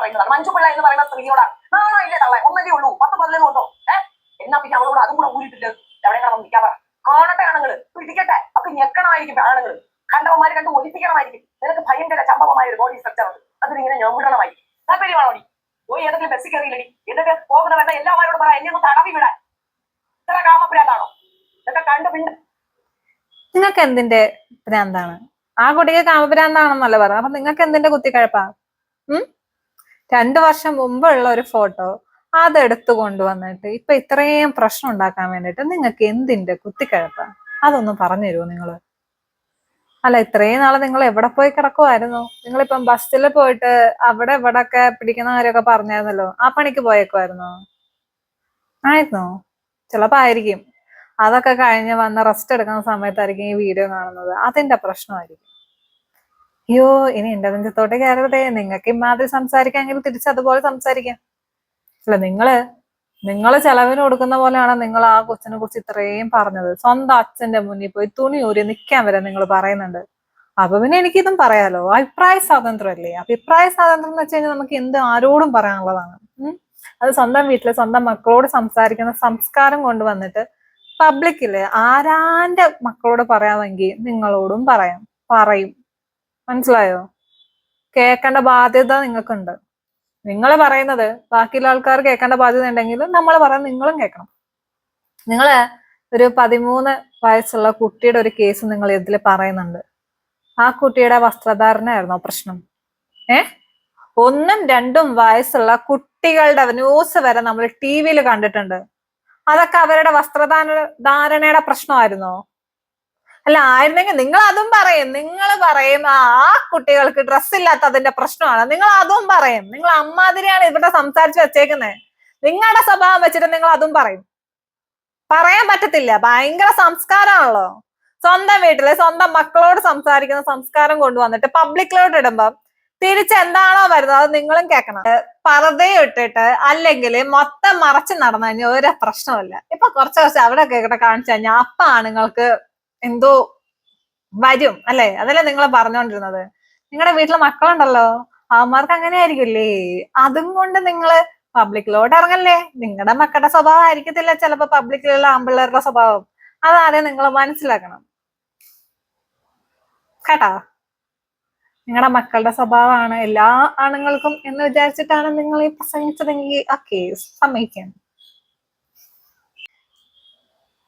പറയുന്നതാണ്. മഞ്ജുപിള്ള എന്ന് പറയുന്ന സ്ത്രീയോട് നാണോ ഇല്ലേ തള്ളേ? ഒന്നല്ലേ ഉള്ളൂ, 10-11 ഉണ്ടോ? എന്നാ പിന്നെ അവളോട് അതും കൂടെ ഊരിട്ടിട്ട് എവിടെയെങ്കിലും നിൽക്കാൻ പറ. കാണട്ടെ ആണുങ്ങള്, പിടിക്കട്ടെ. അപ്പൊ ഞെക്കണമായിരിക്കും ആണുങ്ങള്, കണ്ടവന്മാര് കണ്ട് ഒലിപ്പിക്കണമായിരിക്കും. നിനക്ക് ഭയങ്കര ചമ്പവമായ ഒരു ബോഡി സ്ട്രക്ചർ ഉണ്ട്, അതിനിങ്ങനെ ഞൊവിടണമായിരിക്കും. താല്പര്യമാണോ? പോയി ഏതൊക്കെ ബസ്സിൽ കയറിയില്ലടി, എന്നിട്ട് പോകുന്നവരുടെ എല്ലാവരോടും പറ എന്നെ ഒന്ന് തടവി വിടാൻ. ഇത്ര കാമഭ്രാന്താണോ? ഇതൊക്കെ കണ്ടു പിന്നെ നിങ്ങൾക്ക് എന്തിന്റെ ഭ്രാന്താണ്? ആ കുട്ടിക്ക് കാമഭ്രാന്താണെന്നല്ല പറഞ്ഞത്. അപ്പൊ നിങ്ങൾക്ക് എന്തിന്റെ കുത്തിക്കഴപ്പാ? 2 വർഷം മുമ്പുള്ള ഒരു ഫോട്ടോ അതെടുത്തു കൊണ്ടുവന്നിട്ട് ഇപ്പൊ ഇത്രയും പ്രശ്നം ഉണ്ടാക്കാൻ വേണ്ടിട്ട് നിങ്ങൾക്ക് എന്തിന്റെ കുത്തിക്കഴപ്പാ? അതൊന്ന് പറഞ്ഞു തരുമോ നിങ്ങള്? അല്ല, ഇത്രയും നാളെ നിങ്ങൾ എവിടെ പോയി കിടക്കുമായിരുന്നു? നിങ്ങളിപ്പം ബസ്സിൽ പോയിട്ട് അവിടെ ഇവിടെ ഒക്കെ പിടിക്കുന്ന കാര്യമൊക്കെ പറഞ്ഞായിരുന്നല്ലോ, ആ പണിക്ക് പോയേക്കുമായിരുന്നോ? ആയിരുന്നോ? ചിലപ്പോ ആയിരിക്കും. അതൊക്കെ കഴിഞ്ഞ് വന്ന് റെസ്റ്റ് എടുക്കുന്ന സമയത്തായിരിക്കും ഈ വീഡിയോ കാണുന്നത്. അതിന്റെ പ്രശ്നമായിരിക്കും. അയ്യോ, ഇനി എന്റെ നെഞ്ചത്തോട്ട് കയറരുതേ. നിങ്ങൾക്ക് ഇമാതിരി സംസാരിക്കാമെങ്കിൽ തിരിച്ചതുപോലെ സംസാരിക്കാം. അല്ല, നിങ്ങള് ചെലവിന് കൊടുക്കുന്ന പോലെയാണ് നിങ്ങൾ ആ കൊച്ചിനെ കുറിച്ച് ഇത്രയും പറഞ്ഞത്. സ്വന്തം അച്ഛന്റെ മുന്നിൽ പോയി തുണി ഊരി നിൽക്കാൻ വരെ നിങ്ങൾ പറയുന്നുണ്ട്. അപ്പൊ പിന്നെ എനിക്കിതും പറയാലോ. അഭിപ്രായ സ്വാതന്ത്ര്യം അല്ലേ? അഭിപ്രായ സ്വാതന്ത്ര്യം എന്ന് വെച്ച് കഴിഞ്ഞാൽ നമുക്ക് എന്ത് ആരോടും പറയാനുള്ളതാണ്. അത് സ്വന്തം വീട്ടില് സ്വന്തം മക്കളോട് സംസാരിക്കുന്ന സംസ്കാരം കൊണ്ടുവന്നിട്ട് പബ്ലിക്കില് ആരാന്റെ മക്കളോട് പറയാമെങ്കിൽ നിങ്ങളോടും പറയും. മനസ്സിലായോ? കേൾക്കേണ്ട ബാധ്യത നിങ്ങൾക്കുണ്ട്. നിങ്ങൾ പറയുന്നത് ബാക്കിയുള്ള ആൾക്കാർ കേൾക്കേണ്ട ബാധ്യത ഉണ്ടെങ്കിൽ നമ്മൾ പറയുന്നത് നിങ്ങളും കേൾക്കണം. നിങ്ങള് ഒരു 13 വയസ്സുള്ള കുട്ടിയുടെ ഒരു കേസ് നിങ്ങൾ ഇതിൽ പറയുന്നുണ്ട്. ആ കുട്ടിയുടെ വസ്ത്രധാരണയായിരുന്നോ പ്രശ്നം? 1ഉം 2ഉം വയസ്സുള്ള കുട്ടികളുടെ ന്യൂസ് വരെ നമ്മൾ TV കണ്ടിട്ടുണ്ട്. അതൊക്കെ അവരുടെ വസ്ത്രധാരണയുടെ പ്രശ്നമായിരുന്നോ? അല്ല, ആയിരുന്നെങ്കിൽ നിങ്ങൾ അതും പറയും. നിങ്ങൾ പറയും ആ കുട്ടികൾക്ക് ഡ്രസ് ഇല്ലാത്തതിന്റെ പ്രശ്നമാണ്. നിങ്ങൾ അതും പറയും. നിങ്ങൾ അമ്മാതിരിയാണ് ഇവിടെ സംസാരിച്ച് വെച്ചേക്കുന്നത്. നിങ്ങളുടെ സ്വഭാവം വെച്ചിട്ട് നിങ്ങൾ അതും പറയും. പറയാൻ പറ്റത്തില്ല, ഭയങ്കര സംസ്കാരമാണല്ലോ. സ്വന്തം വീട്ടില് സ്വന്തം മക്കളോട് സംസാരിക്കുന്ന സംസ്കാരം കൊണ്ടുവന്നിട്ട് പബ്ലിക്കിലോട്ട് ഇടുമ്പം തിരിച്ചെന്താണോ വരുന്നത് അത് നിങ്ങളും കേൾക്കണം. പർദ്ദയിട്ടിട്ട് അല്ലെങ്കിൽ മൊത്തം മറച്ച് നടന്നു കഴിഞ്ഞാൽ ഒരു പ്രശ്നമല്ല. ഇപ്പൊ കുറച്ച് അവിടെ കേൾക്കട്ടെ കാണിച്ചു കഴിഞ്ഞാൽ അപ്പൊ ആണുങ്ങൾക്ക് എന്തോ വരും അല്ലെ? അതല്ലേ നിങ്ങൾ പറഞ്ഞോണ്ടിരുന്നത്. നിങ്ങളുടെ വീട്ടിലെ മക്കളുണ്ടല്ലോ, അവന്മാർക്ക് അങ്ങനെ ആയിരിക്കില്ലേ? അതും കൊണ്ട് നിങ്ങള് പബ്ലിക്കിലോട്ട് ഇറങ്ങല്ലേ. നിങ്ങളുടെ മക്കളുടെ സ്വഭാവം ആയിരിക്കത്തില്ല ചിലപ്പോ പബ്ലിക്കിലുള്ള ആമ്പിള്ളേരുടെ സ്വഭാവം. അതാദ്യം നിങ്ങൾ മനസ്സിലാക്കണം കേട്ടാ. നിങ്ങളുടെ മക്കളുടെ സ്വഭാവമാണ് എല്ലാ ആണുങ്ങൾക്കും എന്ന് വിചാരിച്ചിട്ടാണ് നിങ്ങൾ ഈ പ്രസംഗിച്ചതെങ്കിൽ ഓക്കെ, സമ്മതിക്കാം.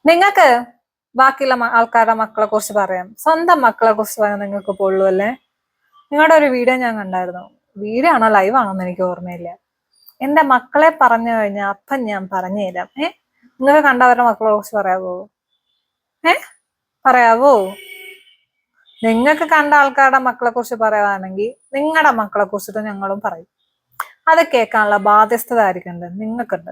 നിങ്ങൾക്ക് ബാക്കിയുള്ള ആൾക്കാരുടെ മക്കളെ കുറിച്ച് പറയാം, സ്വന്തം മക്കളെ കുറിച്ച് പറയാൻ നിങ്ങൾക്ക് പൊള്ളൂ അല്ലേ? നിങ്ങളുടെ ഒരു വീഡിയോ ഞാൻ കണ്ടായിരുന്നു. വീഡിയോ ആണോ ലൈവ് ആണോന്ന് എനിക്ക് ഓർമ്മയില്ല. എന്റെ മക്കളെ പറഞ്ഞു കഴിഞ്ഞാൽ അപ്പം ഞാൻ പറഞ്ഞു തരാം. നിങ്ങൾക്ക് കണ്ടവരുടെ മക്കളെ കുറിച്ച് പറയാവോ? പറയാവോ? നിങ്ങൾക്ക് കണ്ട ആൾക്കാരുടെ മക്കളെ കുറിച്ച് പറയുകയാണെങ്കിൽ നിങ്ങളുടെ മക്കളെ കുറിച്ചിട്ട് ഞങ്ങളും പറയും. അത് കേൾക്കാനുള്ള ബാധ്യസ്ഥത ആയിരിക്കുന്നുണ്ട് നിങ്ങൾക്കുണ്ട്.